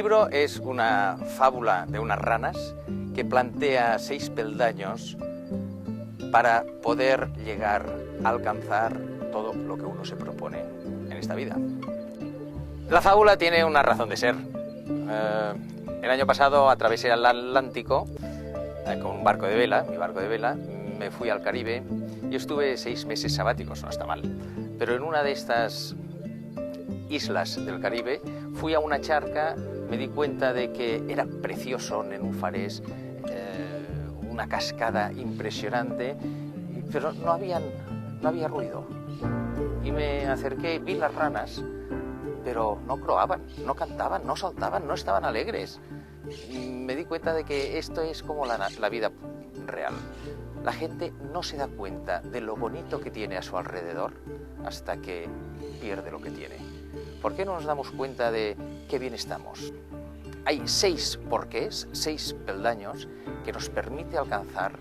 libro es una fábula de unas ranas que plantea 6 peldaños para poder llegar a alcanzar todo lo que uno se propone en esta vida. La fábula tiene una razón de ser. El año pasado atravesé el Atlántico con un barco de vela, mi barco de vela, me fui al Caribe y estuve 6 meses sabáticos, no está mal. Pero en una de estas islas del Caribe fui a una charca, me di cuenta de que era precioso, nenúfares, una cascada impresionante, pero no había ruido. Y me acerqué, vi las ranas, pero no croaban, no cantaban, no saltaban, no estaban alegres. Y me di cuenta de que esto es como la vida real. La gente no se da cuenta de lo bonito que tiene a su alrededor hasta que pierde lo que tiene. ¿Por qué no nos damos cuenta de qué bien estamos? Hay 6 porqués, 6 peldaños que nos permite alcanzar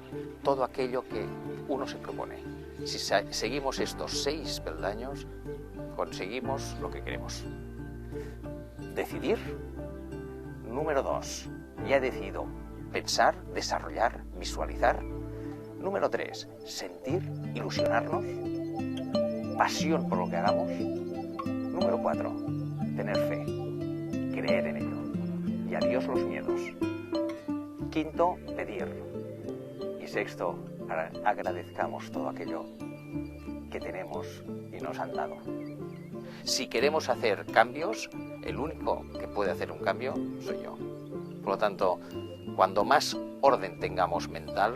todo aquello que uno se propone. Si seguimos estos 6 peldaños, conseguimos lo que queremos. Decidir. Número 2. Ya he decidido pensar, desarrollar, visualizar. Número 3. Sentir, ilusionarnos. Pasión por lo que hagamos. Número 4. Tener fe, creer en ello. Y adiós los miedos. 5. Pedir. Y 6. Agradezcamos todo aquello que tenemos y nos han dado. Si queremos hacer cambios, el único que puede hacer un cambio soy yo. Por lo tanto, cuando más orden tengamos mental,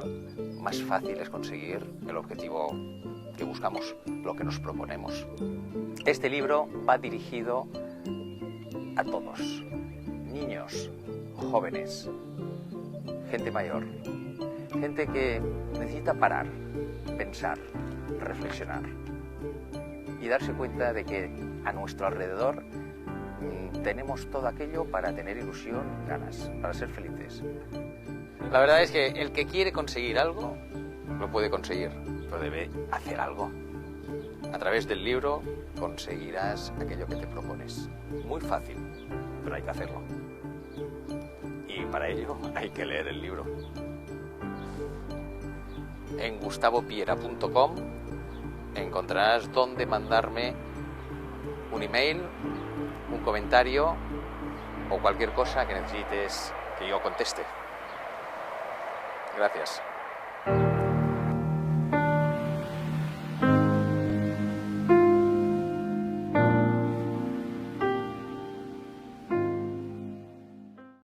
más fácil es conseguir el objetivo que buscamos, lo que nos proponemos. Este libro va dirigido a todos, niños, jóvenes, gente mayor, gente que necesita parar, pensar, reflexionar y darse cuenta de que a nuestro alrededor tenemos todo aquello para tener ilusión y ganas, para ser felices. La verdad es que el que quiere conseguir algo, lo puede conseguir, pero debe hacer algo. A través del libro conseguirás aquello que te propones. Muy fácil, pero hay que hacerlo. Y para ello hay que leer el libro. En gustavopiera.com encontrarás dónde mandarme un email, un comentario o cualquier cosa que necesites que yo conteste. Gracias.